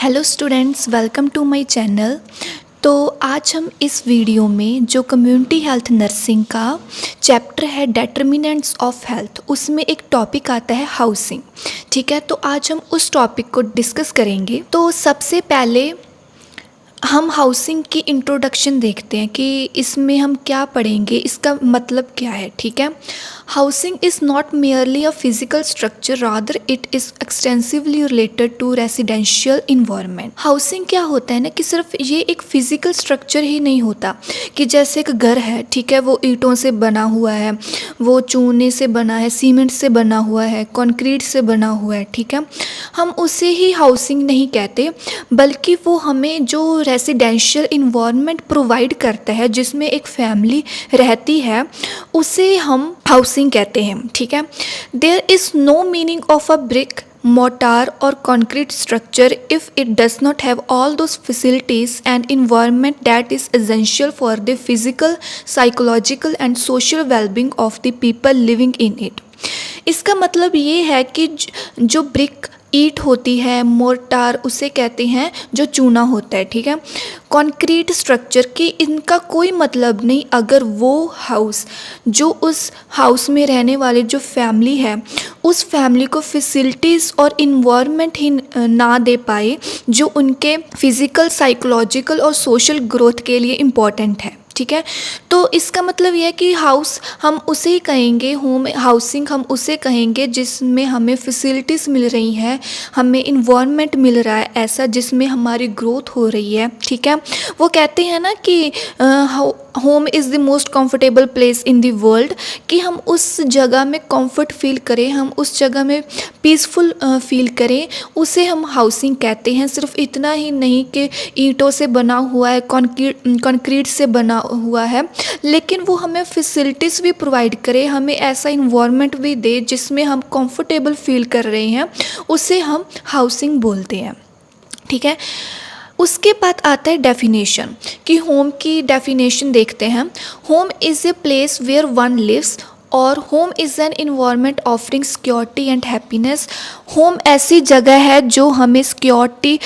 Hello students, welcome to my channel. तो आज हम इस वीडियो में जो कम्युनिटी हेल्थ नर्सिंग का चैप्टर है डिटर्मिनेंट्स ऑफ हेल्थ, उसमें एक टॉपिक आता है हाउसिंग। ठीक है, तो आज हम उस टॉपिक को डिस्कस करेंगे। तो सबसे पहले हम हाउसिंग की इंट्रोडक्शन देखते हैं कि इसमें हम क्या पढ़ेंगे, इसका मतलब क्या है। ठीक है, housing is not merely a physical structure, rather it is extensively related to residential environment. Housing क्या होता है ना कि सिर्फ ये एक फिजिकल स्ट्रक्चर ही नहीं होता कि जैसे एक घर है, ठीक है, वो ईंटों से बना हुआ है, वो चूने से बना है, सीमेंट से बना हुआ है, कंक्रीट से बना हुआ है। ठीक है, हम उसे ही हाउसिंग नहीं कहते, बल्कि वो हमें जो रेसिडेंशियल इन्वायरमेंट प्रोवाइड करता है, जिसमें एक फैमिली रहती है, उसे हम हाउसिंग कहते हैं। ठीक है, there is no meaning of a brick mortar or concrete structure if it does not have all those facilities and environment that is essential for the physical, psychological and social well-being of the people living in it। इसका मतलब ये है कि जो brick ईंट होती है, mortar उसे कहते हैं जो चूना होता है, ठीक है, कंक्रीट स्ट्रक्चर की इनका कोई मतलब नहीं अगर वो हाउस, जो उस हाउस में रहने वाले जो फैमिली है, उस फैमिली को फैसिलिटीज़ और इन्वायरमेंट ही ना दे पाए जो उनके फिज़िकल, साइकोलॉजिकल और सोशल ग्रोथ के लिए इम्पॉर्टेंट है। ठीक है, तो इसका मतलब यह है कि हाउस हम उसे ही कहेंगे, होम हाउसिंग हम उसे कहेंगे जिसमें हमें फैसिलिटीज़ मिल रही हैं, हमें इन्वायरमेंट मिल रहा है ऐसा जिसमें हमारी ग्रोथ हो रही है। ठीक है, वो कहते हैं ना कि home is the most comfortable place in the world, कि हम उस जगह में कंफर्ट फील करें, हम उस जगह में पीसफुल फील करें, उसे हम हाउसिंग कहते हैं। सिर्फ इतना ही नहीं कि ईंटों से बना हुआ है, कंक्रीट से बना हुआ है, लेकिन वो हमें फैसिलिटीज़ भी प्रोवाइड करे, हमें ऐसा इन्वायरमेंट भी दे जिसमें हम कंफर्टेबल फील कर रहे हैं, उसे हम हाउसिंग बोलते हैं। ठीक है, उसके बाद आता है डेफिनेशन, कि होम की डेफिनेशन देखते हैं। Home is a place where one lives, और home is an environment offering security and happiness. Home ऐसी जगह है जो हमें सिक्योरिटी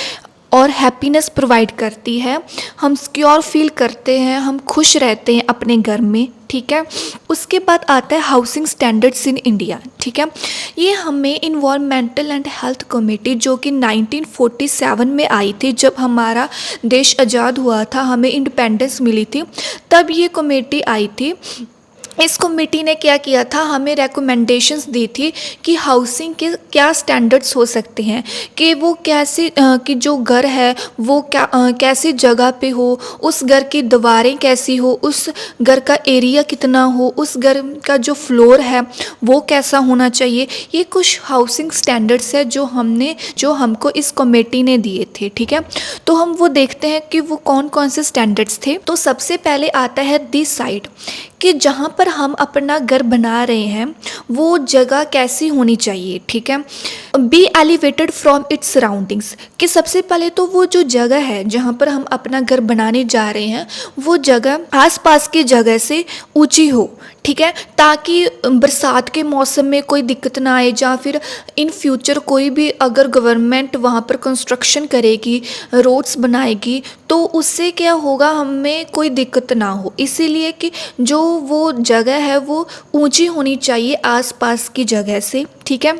और हैप्पीनेस प्रोवाइड करती है, हम सिक्योर फील करते हैं, हम खुश रहते हैं अपने घर में। ठीक है, उसके बाद आता है हाउसिंग स्टैंडर्ड्स इन इंडिया। ठीक है, ये हमें इन्वायरमेंटल एंड हेल्थ कमेटी, जो कि 1947 में आई थी, जब हमारा देश आज़ाद हुआ था, हमें इंडिपेंडेंस मिली थी, तब ये कमेटी आई थी। इस कमेटी ने क्या किया था, हमें रेकमेंडेशंस दी थी कि हाउसिंग के क्या स्टैंडर्ड्स हो सकते हैं, कि वो कैसे कि जो घर है वो कैसी जगह पे हो, उस घर की दीवारें कैसी हो, उस घर का एरिया कितना हो, उस घर का जो फ्लोर है वो कैसा होना चाहिए। ये कुछ हाउसिंग स्टैंडर्ड्स है जो हमको इस कमेटी ने दिए थे। ठीक है, तो हम वो देखते हैं कि वो कौन कौन से स्टैंडर्ड्स थे। तो सबसे पहले आता है दिस साइड, कि जहाँ पर हम अपना घर बना रहे हैं वो जगह कैसी होनी चाहिए। ठीक है, be elevated from its surroundings, कि सबसे पहले तो वो जो जगह है जहाँ पर हम अपना घर बनाने जा रहे हैं, वो जगह आसपास की जगह से ऊंची हो। ठीक है, ताकि बरसात के मौसम में कोई दिक्कत ना आए, या फिर इन फ्यूचर कोई भी अगर गवर्नमेंट वहाँ पर कंस्ट्रक्शन करेगी, रोड्स बनाएगी, तो उससे क्या होगा, हमें कोई दिक्कत ना हो। इसीलिए कि जो वो जगह है वो ऊंची होनी चाहिए आसपास की जगह से। ठीक है,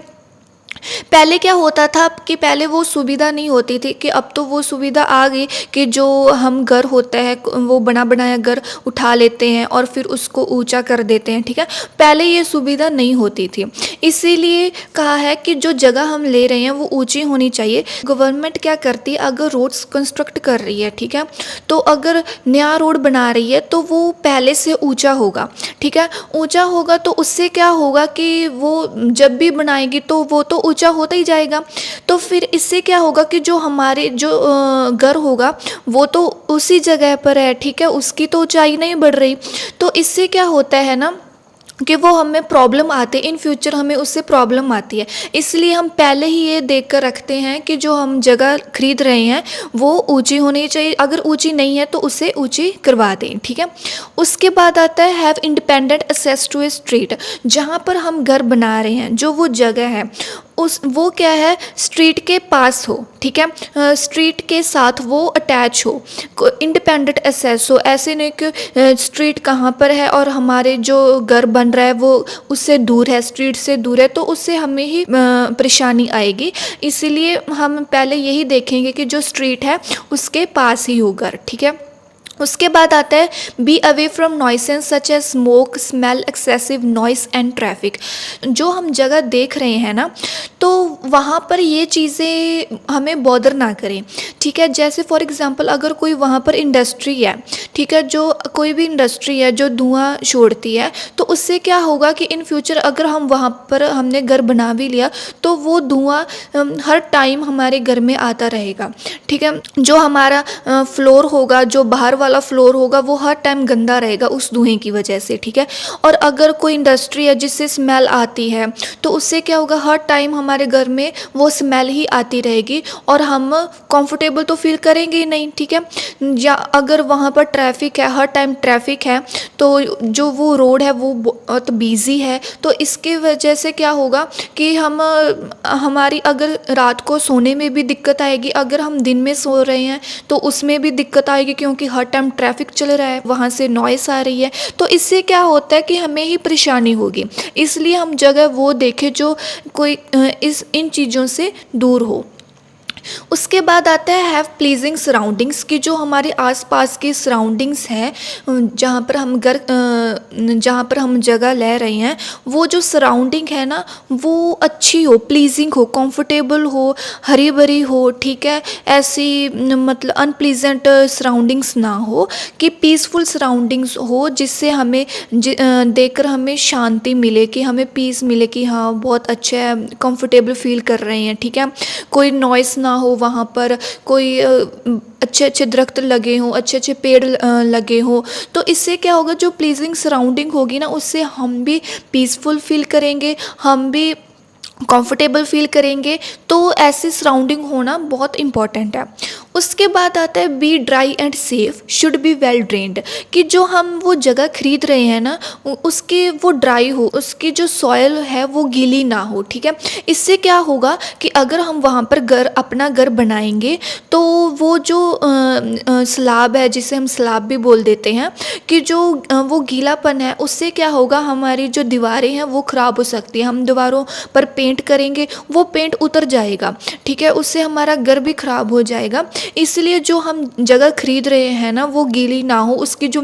पहले क्या होता था कि पहले वो सुविधा नहीं होती थी, कि अब तो वो सुविधा आ गई कि जो हम घर होता है वो बना बनाया घर उठा लेते हैं और फिर उसको ऊंचा कर देते हैं। ठीक है, पहले ये सुविधा नहीं होती थी, इसीलिए कहा है कि जो जगह हम ले रहे हैं वो ऊंची होनी चाहिए। गवर्नमेंट क्या करती है, अगर रोड्स कंस्ट्रक्ट कर रही है, ठीक है, तो अगर नया रोड बना रही है तो वो पहले से ऊंचा होगा। ठीक है, ऊंचा होगा तो उससे क्या होगा कि वो जब भी बनाएगी तो वो तो ऊंचा होता ही जाएगा। तो फिर इससे क्या होगा कि जो हमारे जो घर होगा वो तो उसी जगह पर है। ठीक है, उसकी तो ऊंचाई नहीं बढ़ रही, तो इससे क्या होता है ना कि वो हमें प्रॉब्लम आते, इन फ्यूचर हमें उससे प्रॉब्लम आती है। इसलिए हम पहले ही ये देख कर रखते हैं कि जो हम जगह खरीद रहे हैं वो ऊंची होनी चाहिए, अगर ऊंची नहीं है तो उसे ऊंची करवा दें। ठीक है, उसके बाद आता है have independent access to a street, जहाँ पर हम घर बना रहे हैं जो वो जगह है उस वो क्या है, स्ट्रीट के पास हो, ठीक है, स्ट्रीट के साथ वो अटैच हो, इंडिपेंडेंट एसेस हो। ऐसे नहीं कि स्ट्रीट कहाँ पर है और हमारे जो घर बन रहा है वो उससे दूर है, स्ट्रीट से दूर है, तो उससे हमें ही परेशानी आएगी। इसीलिए हम पहले यही देखेंगे कि जो स्ट्रीट है उसके पास ही हो घर, ठीक है। उसके बाद आता है be away from nuisances such as smoke, smell, excessive noise and traffic. जो हम जगह देख रहे हैं ना, तो वहाँ पर ये चीज़ें हमें बॉदर ना करें, ठीक है। जैसे फॉर एग्जांपल अगर कोई वहाँ पर इंडस्ट्री है, ठीक है, जो कोई भी इंडस्ट्री है जो धुआं छोड़ती है, तो उससे क्या होगा कि इन फ्यूचर अगर हम वहाँ पर हमने घर बना भी लिया तो वो धुआं हर टाइम हमारे घर में आता रहेगा, ठीक है। जो हमारा फ्लोर होगा, जो बाहर वाला फ्लोर होगा, वो हर टाइम गंदा रहेगा उस धुएं की वजह से, ठीक है। और अगर कोई इंडस्ट्री है जिससे स्मेल आती है, तो उससे क्या होगा, हर टाइम हमारे घर में वो स्मेल ही आती रहेगी और हम कंफर्टेबल तो फील करेंगे ही नहीं, ठीक है। या अगर वहाँ पर ट्रैफिक है, हर टाइम ट्रैफिक है, तो जो वो रोड है वो बहुत बिजी है, तो इसके वजह से क्या होगा कि हमारी अगर रात को सोने में भी दिक्कत आएगी, अगर हम दिन में सो रहे हैं तो उसमें भी दिक्कत आएगी, क्योंकि हर टाइम ट्रैफिक चल रहा है, वहाँ से नॉइस आ रही है, तो इससे क्या होता है कि हमें ही परेशानी होगी। इसलिए हम जगह वो देखें जो कोई इन चीज़ों से दूर हो। उसके बाद आता है हैव प्लीजिंग सराउंडिंग्स, की जो हमारे आसपास की सराउंडिंग्स हैं, जहाँ पर हम जगह ले रहे हैं, वो जो सराउंडिंग है ना वो अच्छी हो, प्लीजिंग हो, कंफर्टेबल हो, हरी भरी हो, ठीक है। ऐसी मतलब अनप्लीजेंट सराउंडिंग्स ना हो, कि पीसफुल सराउंडिंग्स हो, जिससे हमें देखकर हमें शांति मिले, कि हमें पीस मिले, कि हाँ बहुत अच्छा है, कंफर्टेबल फील कर रहे हैं, ठीक है। कोई नॉइस ना हो वहाँ पर, कोई अच्छे अच्छे दरख्त लगे हों, अच्छे अच्छे पेड़ लगे हों, तो इससे क्या होगा, जो प्लीजिंग सराउंडिंग होगी ना, उससे हम भी पीसफुल फील करेंगे, हम भी कंफर्टेबल फील करेंगे। तो ऐसी सराउंडिंग होना बहुत इम्पॉर्टेंट है। उसके बाद आता है be dry and safe, should be well drained, कि जो हम वो जगह खरीद रहे हैं ना उसके वो ड्राई हो, उसकी जो सॉयल है वो गीली ना हो, ठीक है। इससे क्या होगा कि अगर हम वहाँ पर अपना घर बनाएंगे, तो वो जो स्लाब है, जिसे हम स्लाब भी बोल देते हैं, कि जो वो गीलापन है, उससे क्या होगा, हमारी जो दीवारें हैं वो ख़राब हो सकती है। हम दीवारों पर पेंट करेंगे, वो पेंट उतर जाएगा, ठीक है, उससे हमारा घर भी ख़राब हो जाएगा। इसलिए जो हम जगह खरीद रहे हैं ना वो गीली ना हो, उसकी जो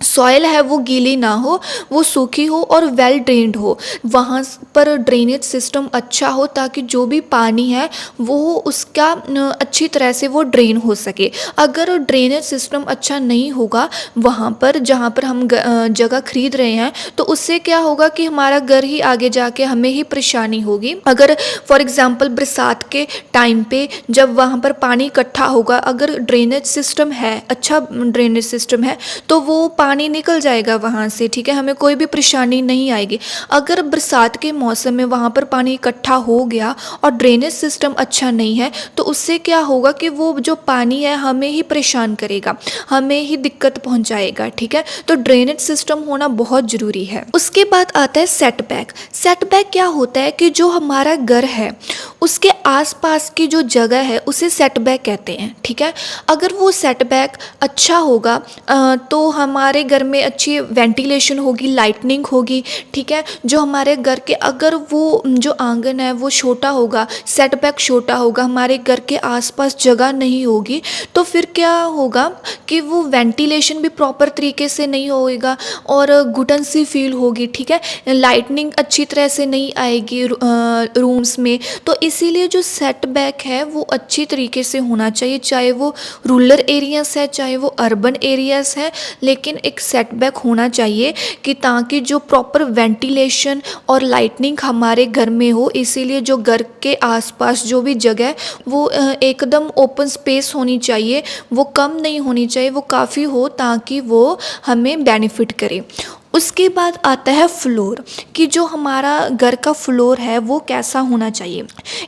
सॉइल है वो गीली ना हो, वो सूखी हो और वेल ड्रेन्ड हो, वहाँ पर ड्रेनेज सिस्टम अच्छा हो, ताकि जो भी पानी है वो उसका अच्छी तरह से वो ड्रेन हो सके। अगर ड्रेनेज सिस्टम अच्छा नहीं होगा वहाँ पर जहाँ पर हम जगह खरीद रहे हैं, तो उससे क्या होगा कि हमारा घर ही आगे जाके हमें ही परेशानी होगी। अगर फॉर एग्ज़ाम्पल बरसात के टाइम पे जब वहाँ पर पानी इकट्ठा होगा, अगर ड्रेनेज सिस्टम है, अच्छा ड्रेनेज सिस्टम है, तो वो पानी निकल जाएगा वहाँ से, ठीक है, हमें कोई भी परेशानी नहीं आएगी। अगर बरसात के मौसम में वहाँ पर पानी इकट्ठा हो गया और ड्रेनेज सिस्टम अच्छा नहीं है, तो उससे क्या होगा कि वो जो पानी है हमें ही परेशान करेगा, हमें ही दिक्कत पहुँचाएगा, ठीक है। तो ड्रेनेज सिस्टम होना बहुत ज़रूरी है। उसके बाद आता है सेटबैक। सेटबैक क्या होता है कि जो हमारा घर है उसके आसपास की जो जगह है उसे सेटबैक कहते हैं, ठीक है। अगर वो सेटबैक अच्छा होगा तो हमारे घर में अच्छी वेंटिलेशन होगी, लाइटनिंग होगी, ठीक है। जो हमारे घर के अगर वो जो आंगन है वो छोटा होगा, सेटबैक छोटा होगा, हमारे घर के आसपास जगह नहीं होगी, तो फिर क्या होगा कि वो वेंटिलेशन भी प्रॉपर तरीके से नहीं होएगा और घुटन सी फील होगी, ठीक है। लाइटनिंग अच्छी तरह से नहीं आएगी रूम्स में। तो इसीलिए जो सेटबैक है वो अच्छी तरीके से होना चाहिए, चाहे वो रूरल एरियाज है चाहे वो अर्बन एरियाज है, लेकिन एक सेटबैक होना चाहिए कि ताकि जो प्रॉपर वेंटिलेशन और लाइटनिंग हमारे घर में हो। इसीलिए जो घर के आसपास जो भी जगह वो एकदम ओपन स्पेस होनी चाहिए, वो कम नहीं होनी चाहिए, वो काफ़ी हो ताकि वो हमें बेनिफिट करे। उसके बाद आता है फ्लोर, कि जो हमारा घर का फ्लोर है वो कैसा होना चाहिए।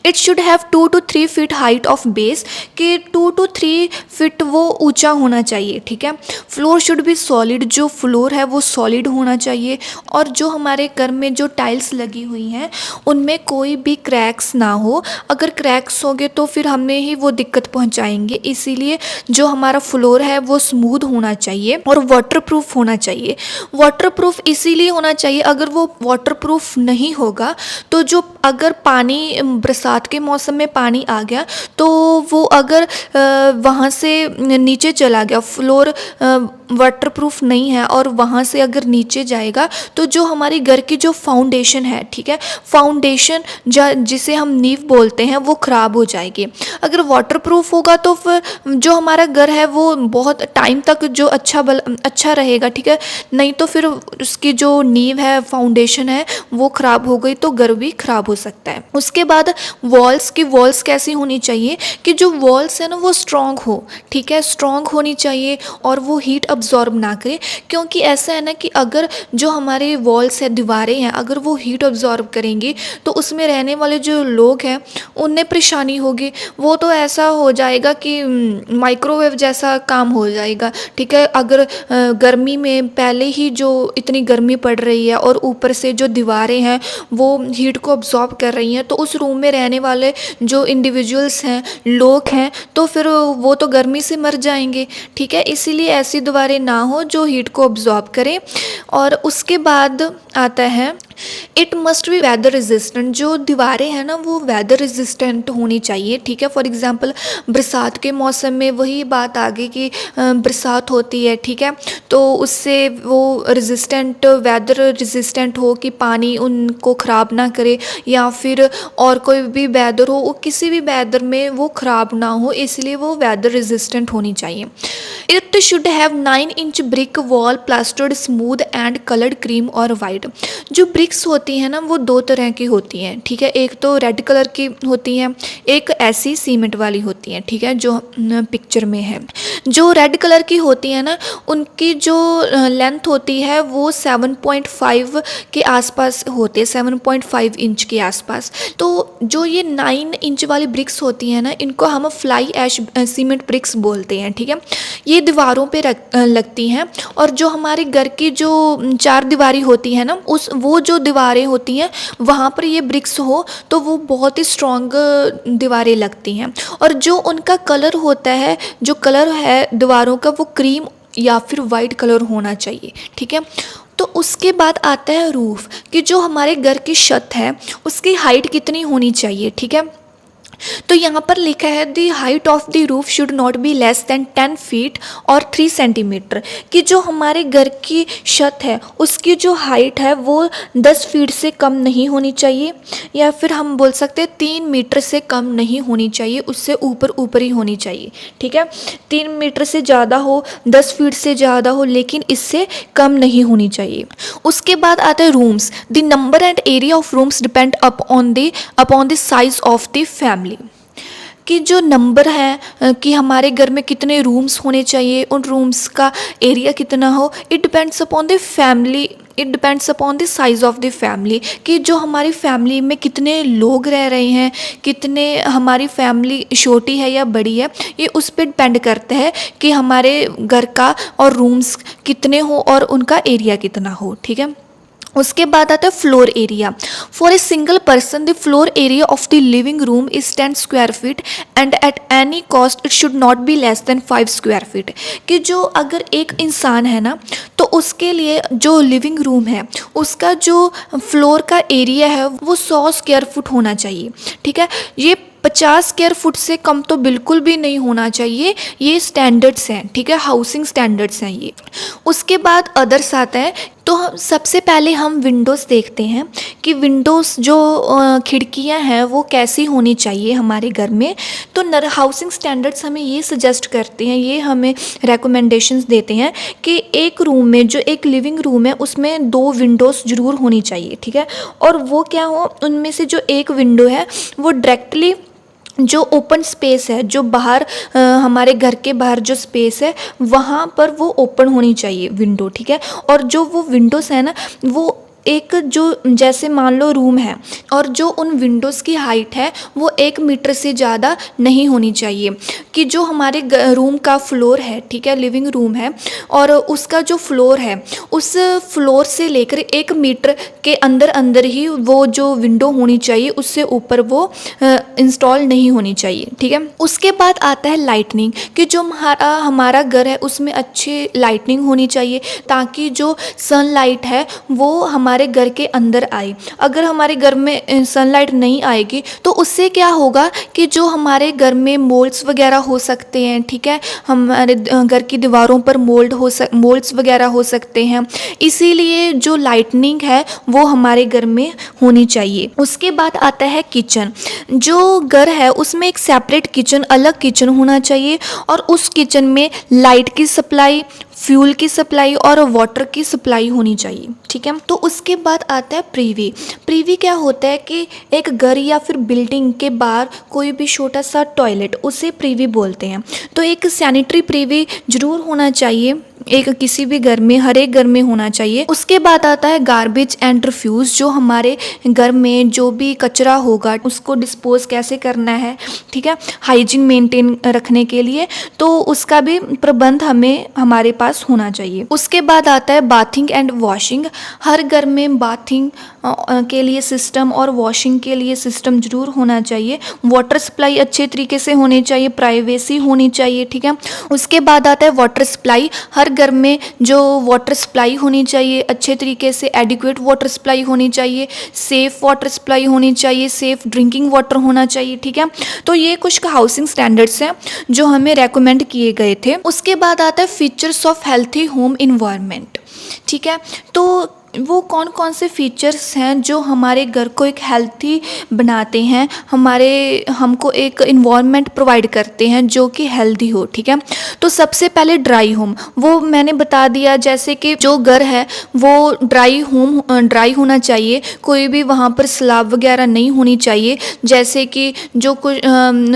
It should have 2 to 3 feet height of base, कि 2 to 3 फीट वो ऊंचा होना चाहिए, ठीक है। फ्लोर शुड बी सॉलिड, जो फ्लोर है वो सॉलिड होना चाहिए। और जो हमारे घर में जो टाइल्स लगी हुई हैं उनमें कोई भी क्रैक्स ना हो, अगर क्रैक्स होंगे तो फिर हमें ही वो दिक्कत पहुंचाएंगे। इसीलिए जो हमारा फ्लोर है वो स्मूथ होना चाहिए और वाटरप्रूफ होना चाहिए। वाटरप्रूफ इसीलिए होना चाहिए, अगर वो वाटरप्रूफ नहीं होगा तो जो अगर पानी बरसात के मौसम में पानी आ गया तो वो अगर वहाँ से नीचे चला गया, फ्लोर वाटरप्रूफ नहीं है और वहाँ से अगर नीचे जाएगा तो जो हमारी घर की जो फाउंडेशन है, ठीक है, फाउंडेशन जिसे हम नींव बोलते हैं वो ख़राब हो जाएगी। अगर वाटरप्रूफ होगा तो फिर जो हमारा घर है वो बहुत टाइम तक जो अच्छा रहेगा, ठीक है। नहीं तो फिर उसकी जो नींव है, फाउंडेशन है, वो ख़राब हो गई तो घर भी ख़राब हो सकता है। उसके बाद वॉल्स कैसी होनी चाहिए, कि जो वॉल्स है ना वो स्ट्रॉन्ग हो, ठीक है, स्ट्रॉन्ग होनी चाहिए और वो हीट अब्जॉर्ब ना करे। क्योंकि ऐसा है ना कि अगर जो हमारे वॉल्स है, दीवारें हैं, अगर वो हीट अब्जॉर्ब करेंगी तो उसमें रहने वाले जो लोग हैं उन्हें परेशानी होगी। वो तो ऐसा हो जाएगा कि माइक्रोवेव जैसा काम हो जाएगा, ठीक है। अगर गर्मी में पहले ही जो इतनी गर्मी पड़ रही है और ऊपर से जो दीवारें हैं वो हीट को अब्जॉर्ब कर रही हैं, तो उस रूम में रहने वाले जो इंडिविजुअल्स हैं, लोग हैं, तो फिर वो तो गर्मी से मर जाएंगे, ठीक है। इसीलिए ऐसी दीवारें ना हो जो हीट को अब्जॉर्ब करें। और उसके बाद आता है it must be weather resistant, जो दीवारें हैं ना वो वेदर रेजिस्टेंट होनी चाहिए, ठीक है। फॉर एग्जांपल बरसात के मौसम में वही बात आ गई कि बरसात होती है, ठीक है, तो उससे वो रेजिस्टेंट, वेदर रेजिस्टेंट हो कि पानी उनको ख़राब ना करे, या फिर और कोई भी वेदर हो, वो किसी भी वेदर में वो ख़राब ना हो, इसलिए वो वेदर रेजिस्टेंट होनी चाहिए। It should have 9 inch brick wall plastered smooth and coloured cream और वाइट। जो ब्रिक्स होती हैं ना वो दो तरह की होती हैं, ठीक है। एक तो रेड कलर की होती हैं, एक ऐसी सीमेंट वाली होती हैं, ठीक है, जो पिक्चर में है। जो रेड कलर की होती है ना उनकी जो लेंथ होती है वो 7.5 के आसपास होते हैं, 7.5 इंच के आसपास। तो जो ये 9 इंच वाली ब्रिक्स होती हैं ना इनको हम फ्लाई ऐश सीमेंट ब्रिक्स बोलते हैं, ठीक है। ये दीवारों पे लगती हैं। और जो हमारे घर की जो चार दीवारी होती है ना वो जो दीवारें होती हैं वहाँ पर ये ब्रिक्स हो तो वो बहुत ही स्ट्रॉन्ग दीवारें लगती हैं। और जो उनका कलर होता है, जो कलर है दीवारों का, वो क्रीम या फिर वाइट कलर होना चाहिए, ठीक है। तो उसके बाद आता है रूफ़, कि जो हमारे घर की छत है उसकी हाइट कितनी होनी चाहिए, ठीक है। तो यहाँ पर लिखा है the height of the roof should not be less than 10 feet और 3 सेंटीमीटर, कि जो हमारे घर की छत है उसकी जो हाइट है वो 10 फीट से कम नहीं होनी चाहिए, या फिर हम बोल सकते हैं 3 मीटर से कम नहीं होनी चाहिए, उससे ऊपर ही होनी चाहिए, ठीक है। 3 मीटर से ज़्यादा हो, 10 फीट से ज़्यादा हो, लेकिन इससे कम नहीं होनी चाहिए। उसके बाद आते हैं rooms. The number and area of rooms depend upon the size of the family, कि जो नंबर है कि हमारे घर में कितने रूम्स होने चाहिए, उन रूम्स का एरिया कितना हो, it depends upon the family, it depends upon the size of the family, कि जो हमारी फैमिली में कितने लोग रह रहे हैं, कितने हमारी फैमिली छोटी है या बड़ी है, ये उस पर डिपेंड करता है कि हमारे घर का और रूम्स कितने हो और उनका एरिया कितना हो, ठीक है। उसके बाद आता है floor area. For a single person the floor area of the living room is 10 square feet and at any cost it should not be less than 5 square feet, कि जो अगर एक इंसान है ना तो उसके लिए जो लिविंग रूम है उसका जो फ्लोर का एरिया है वो 100 स्क्वायर फुट होना चाहिए, ठीक है। ये 50 स्क्वायर फुट से कम तो बिल्कुल भी नहीं होना चाहिए, ये स्टैंडर्ड्स हैं, ठीक है, हाउसिंग स्टैंडर्ड्स हैं ये। उसके बाद अदर्स आता है। तो सबसे पहले हम विंडोज़ देखते हैं कि विंडोज़ जो खिड़कियां हैं वो कैसी होनी चाहिए हमारे घर में। तो हाउसिंग स्टैंडर्ड्स हमें ये सजेस्ट करते हैं, ये हमें रेकमेंडेशंस देते हैं कि एक रूम में, जो एक लिविंग रूम है उसमें 2 विंडोज़ ज़रूर होनी चाहिए, ठीक है। और वो क्या हो, उनमें से जो एक विंडो है वो डायरेक्टली जो ओपन स्पेस है, जो बाहर हमारे घर के बाहर जो स्पेस है वहाँ पर वो ओपन होनी चाहिए विंडो, ठीक है। और जो वो विंडोज़ है ना, वो एक जो जैसे मान लो रूम है और जो उन विंडोज़ की हाइट है वो 1 मीटर से ज़्यादा नहीं होनी चाहिए। कि जो हमारे रूम का फ्लोर है, ठीक है, लिविंग रूम है, और उसका जो फ्लोर है उस फ्लोर से लेकर 1 मीटर के अंदर अंदर ही वो जो विंडो होनी चाहिए, उससे ऊपर वो इंस्टॉल नहीं होनी चाहिए, ठीक है। उसके बाद आता है लाइटनिंग, कि जो हमारा घर है उसमें अच्छी लाइटनिंग होनी चाहिए, ताकि जो सनलाइट है वो हमारे घर के अंदर आए। अगर हमारे घर में सनलाइट नहीं आएगी तो उससे क्या होगा कि जो हमारे घर में मोल्ड्स वगैरह हो सकते हैं, ठीक है, हमारे घर की दीवारों पर मोल्ड्स वगैरह हो सकते हैं। इसीलिए जो लाइटनिंग है वो हमारे घर में होनी चाहिए। उसके बाद आता है किचन। जो घर है उसमें एक सेपरेट किचन, अलग किचन होना चाहिए, और उस किचन में लाइट की सप्लाई, फ्यूल की सप्लाई और वाटर की सप्लाई होनी चाहिए, ठीक है। तो उसके बाद आता है प्रीवी। प्रीवी क्या होता है कि एक घर या फिर बिल्डिंग के बाहर कोई भी छोटा सा टॉयलेट, उसे प्रीवी बोलते हैं। तो एक सैनिटरी प्रीवी जरूर होना चाहिए, एक किसी भी घर में, हर एक घर में होना चाहिए। उसके बाद आता है गार्बेज एंड रिफ्यूज़। जो हमारे घर में जो भी कचरा होगा उसको डिस्पोज कैसे करना है, ठीक है, हाइजीन मेंटेन रखने के लिए, तो उसका भी प्रबंध हमें हमारे पास होना चाहिए। उसके बाद आता है बाथिंग एंड वॉशिंग। हर घर में बाथिंग के लिए सिस्टम और वॉशिंग के लिए सिस्टम जरूर होना चाहिए। वाटर सप्लाई अच्छे तरीके से होनी चाहिए, प्राइवेसी होनी चाहिए, ठीक है। उसके बाद आता है वाटर सप्लाई। हर घर में जो वाटर सप्लाई होनी चाहिए अच्छे तरीके से, एडिक्वेट वाटर सप्लाई होनी चाहिए, सेफ़ वाटर सप्लाई होनी चाहिए, सेफ़ ड्रिंकिंग वाटर होना चाहिए, ठीक है। तो ये कुछ हाउसिंग स्टैंडर्ड्स हैं जो हमें रेकमेंड किए गए थे। उसके बाद आता है features of healthy home environment, ठीक है। तो वो कौन कौन से फीचर्स हैं जो हमारे घर को एक हेल्थी बनाते हैं, हमको एक इन्वायरमेंट प्रोवाइड करते हैं जो कि हेल्दी हो, ठीक है। तो सबसे पहले ड्राई होम, वो मैंने बता दिया, जैसे कि जो घर है वो ड्राई होना चाहिए, कोई भी वहाँ पर स्लैब वगैरह नहीं होनी चाहिए। जैसे कि जो कुछ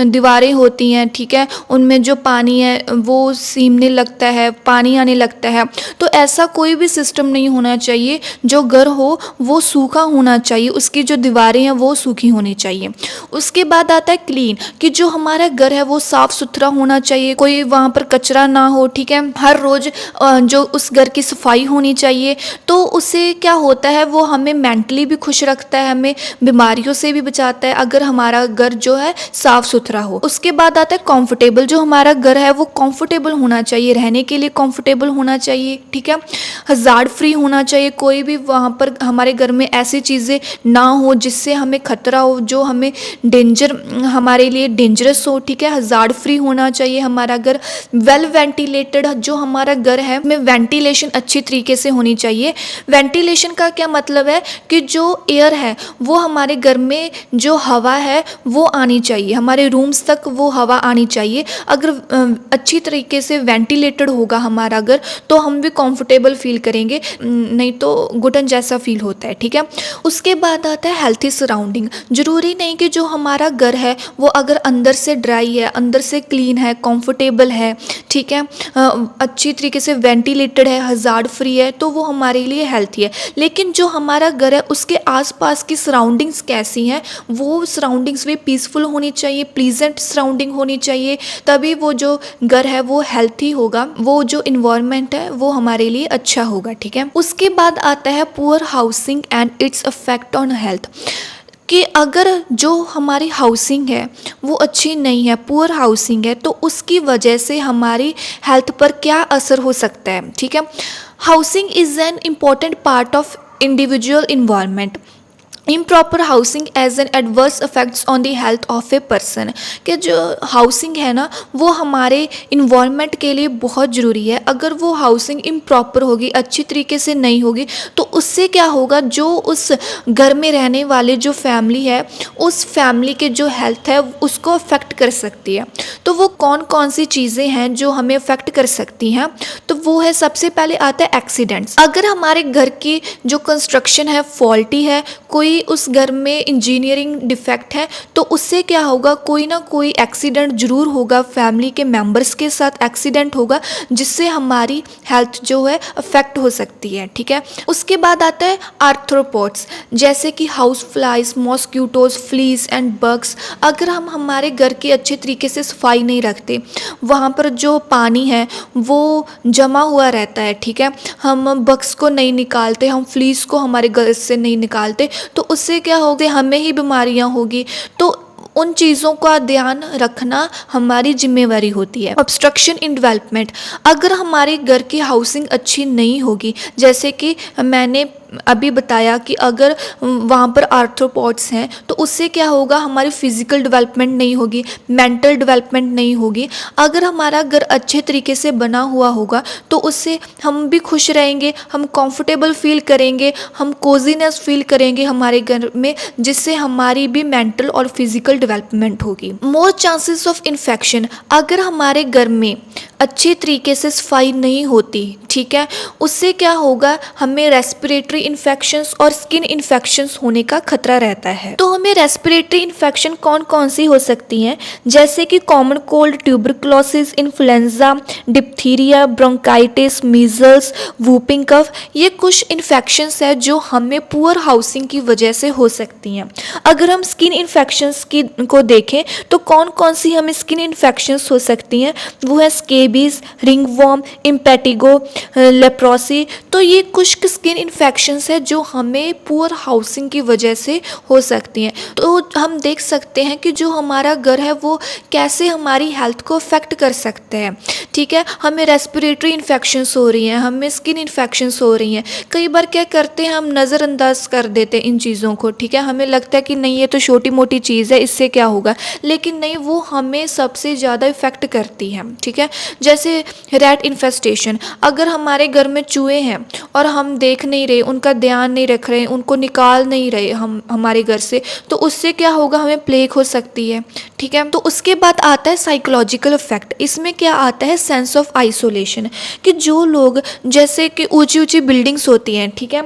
दीवारें होती हैं, ठीक है, उनमें जो पानी है वो सीमने लगता है, पानी आने लगता है, तो ऐसा कोई भी सिस्टम नहीं होना चाहिए। जो घर हो वो सूखा होना चाहिए, उसकी जो दीवारें हैं वो सूखी होनी चाहिए। उसके बाद आता है क्लीन, कि जो हमारा घर है वो साफ़ सुथरा होना चाहिए, कोई वहाँ पर कचरा ना हो, ठीक है। हर रोज़ जो उस घर की सफाई होनी चाहिए। तो उससे क्या होता है, वो हमें मेंटली भी खुश रखता है, हमें बीमारियों से भी बचाता है अगर हमारा घर जो है साफ़ सुथरा हो। उसके बाद आता है कंफर्टेबल। जो हमारा घर है वो कंफर्टेबल होना चाहिए, रहने के लिए कंफर्टेबल होना चाहिए, ठीक है। हज़ार्ड फ्री होना चाहिए, कोई भी वहाँ पर हमारे घर में ऐसी चीज़ें ना हो जिससे हमें खतरा हो, जो हमें हमारे लिए डेंजरस हो, ठीक है। हज़ार्ड फ्री होना चाहिए हमारा घर। वेल वेंटिलेटेड, जो हमारा घर है में वेंटिलेशन अच्छी तरीके से होनी चाहिए। वेंटिलेशन का क्या मतलब है कि जो एयर है वो हमारे घर में जो हवा है वो आनी चाहिए, हमारे रूम्स तक वो हवा आनी चाहिए। अगर अच्छी तरीके से वेंटिलेटेड होगा हमारा घर तो हम भी कंफर्टेबल फील करेंगे, नहीं तो घुटन जैसा फील होता है, ठीक है। उसके बाद आता है हेल्थी सराउंडिंग। ज़रूरी नहीं कि जो हमारा घर है वो अगर अंदर से ड्राई है, अंदर से क्लीन है, कंफर्टेबल है, ठीक है, अच्छी तरीके से वेंटिलेटेड है, हज़ार्ड फ्री है, तो वो हमारे लिए हेल्थी है। लेकिन जो हमारा घर है उसके आसपास की सराउंडिंग्स कैसी हैं, वो सराउंडिंग्स भी पीसफुल होनी चाहिए, प्लीजेंट सराउंडिंग होनी चाहिए, तभी वो जो घर है वो हेल्थी होगा, वो जो इन्वायरमेंट है वो हमारे लिए अच्छा होगा, ठीक है। उसके बाद आता है poor housing and its effect on health, कि अगर जो हमारी हाउसिंग है वो अच्छी नहीं है, पुअर हाउसिंग है, तो उसकी वजह से हमारी हेल्थ पर क्या असर हो सकता है, ठीक है। Housing is an important part of individual environment. Improper housing as an adverse effects on the health of a person, कि जो हाउसिंग है ना वो हमारे इन्वायरमेंट के लिए बहुत ज़रूरी है। अगर वो हाउसिंग इम्प्रॉपर होगी, अच्छी तरीके से नहीं होगी, तो उससे क्या होगा, जो उस घर में रहने वाले जो फैमिली है उस फैमिली के जो हेल्थ है उसको अफेक्ट कर सकती है। तो वो कौन कौन सी चीज़ें हैं जो हमें अफेक्ट कर सकती हैं, तो वो है सबसे पहले आता है एक्सीडेंट्स। अगर हमारे घर की जो कंस्ट्रक्शन है फॉल्टी है, कोई उस घर में इंजीनियरिंग डिफेक्ट है, तो उससे क्या होगा, कोई ना कोई एक्सीडेंट जरूर होगा, फैमिली के मेंबर्स के साथ एक्सीडेंट होगा जिससे हमारी हेल्थ जो है अफेक्ट हो सकती है। ठीक है, उसके बाद आता है आर्थ्रोपोड्स, जैसे कि house flies, mosquitoes, fleas and bugs. अगर हम हमारे घर की अच्छे तरीके से सफाई नहीं रखते, वहाँ पर जो पानी है वो जमा हुआ रहता है। ठीक है, हम बग्स को नहीं निकालते, हम फ्लीज को हमारे घर से नहीं निकालते, तो उससे क्या होगा, हमें ही बीमारियाँ होगी। तो उन चीज़ों का ध्यान रखना हमारी जिम्मेवारी होती है। ऑब्स्ट्रक्शन इन डेवलपमेंट, अगर हमारे घर की हाउसिंग अच्छी नहीं होगी, जैसे कि मैंने अभी बताया कि अगर वहाँ पर आर्थ्रोपोड्स हैं तो उससे क्या होगा, हमारी फिजिकल डेवलपमेंट नहीं होगी, मेंटल डेवलपमेंट नहीं होगी। अगर हमारा घर अच्छे तरीके से बना हुआ होगा तो उससे हम भी खुश रहेंगे, हम कंफर्टेबल फील करेंगे, हम कोजीनेस फील करेंगे हमारे घर में, जिससे हमारी भी मेंटल और फिजिकल डेवलपमेंट होगी। मोर चांसेस ऑफ इन्फेक्शन, अगर हमारे घर में अच्छे तरीके से सफाई नहीं होती, ठीक है, उससे क्या होगा, हमें रेस्पिरेटरी इन्फेक्शंस और स्किन इन्फेक्शंस होने का खतरा रहता है। तो हमें रेस्पिरेटरी इन्फेक्शन कौन कौन सी हो सकती हैं, जैसे कि common cold, tuberculosis, influenza, diphtheria, bronchitis, measles, whooping cough, ये कुछ इन्फेक्शंस है जो हमें पुअर हाउसिंग की वजह से हो सकती हैं। अगर हम स्किन इन्फेक्शंस को देखें तो कौन कौन सी हमें स्किन इन्फेक्शंस हो सकती हैं, वो है स्केबीज, रिंगवॉर्म, इम्पेटिगो, लेप्रोसी। तो ये कुछ स्किन इन्फेक्शंस है जो हमें पुअर हाउसिंग की वजह से हो सकती हैं। तो हम देख सकते हैं कि जो हमारा घर है वो कैसे हमारी हेल्थ को अफेक्ट कर सकते हैं। ठीक है, हमें रेस्पिरेटरी इन्फेक्शंस हो रही हैं, हमें स्किन इन्फेक्शंस हो रही हैं। कई बार क्या करते हैं, हम नज़रअंदाज कर देते हैं इन चीज़ों को। ठीक है, हमें लगता है कि नहीं ये तो छोटी मोटी चीज़ है, इससे क्या होगा, लेकिन नहीं, वो हमें सबसे ज़्यादा इफेक्ट करती है। ठीक है, जैसे रैट इन्फेस्टेशन, अगर हमारे घर में चूहे हैं और हम देख नहीं रहे, उनका ध्यान नहीं रख रहे, उनको निकाल नहीं रहे हम हमारे घर से, तो उससे क्या होगा, हमें प्लेग हो सकती है। ठीक है, तो उसके बाद आता है साइकोलॉजिकल इफेक्ट। इसमें क्या आता है, सेंस ऑफ आइसोलेशन, कि जो लोग, जैसे कि ऊंची ऊंची बिल्डिंग्स होती हैं, ठीक है,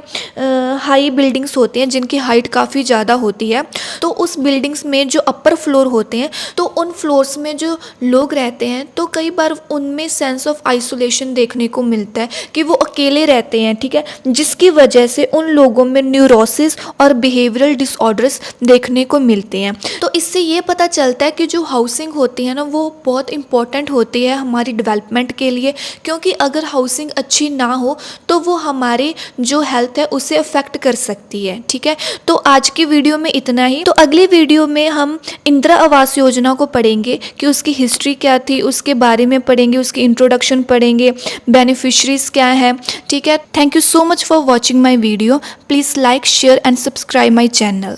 हाई बिल्डिंग्स होती हैं जिनकी हाइट काफ़ी ज़्यादा होती है, तो उस बिल्डिंग्स में जो अपर फ्लोर होते हैं, तो उन फ्लोर्स में जो लोग रहते हैं तो कई बार उनमें सेंस ऑफ आइसोलेशन देखने को मिलता है कि वो अकेले रहते हैं। ठीक है, जिसकी वजह से उन लोगों में न्यूरोसिस और बिहेवियरल डिसऑर्डर्स देखने को मिलते हैं। तो इससे ये पता चलता है कि जो हाउसिंग होती है ना, वो बहुत इंपॉर्टेंट होती है हमारी डेवलपमेंट के लिए, क्योंकि अगर हाउसिंग अच्छी ना हो तो वो हमारी जो हेल्थ है उसे अफेक्ट कर सकती है। ठीक है, तो आज की वीडियो में इतना ही। तो अगली वीडियो में हम इंदिरा आवास योजना को पढ़ेंगे कि उसकी हिस्ट्री क्या थी, उसके बारे में पढ़ेंगे, उसकी इंट्रोडक्शन पढ़ेंगे, बेनिफिशरीज क्या है। ठीक है, thank you so much for watching my video. Please like, share and subscribe my channel.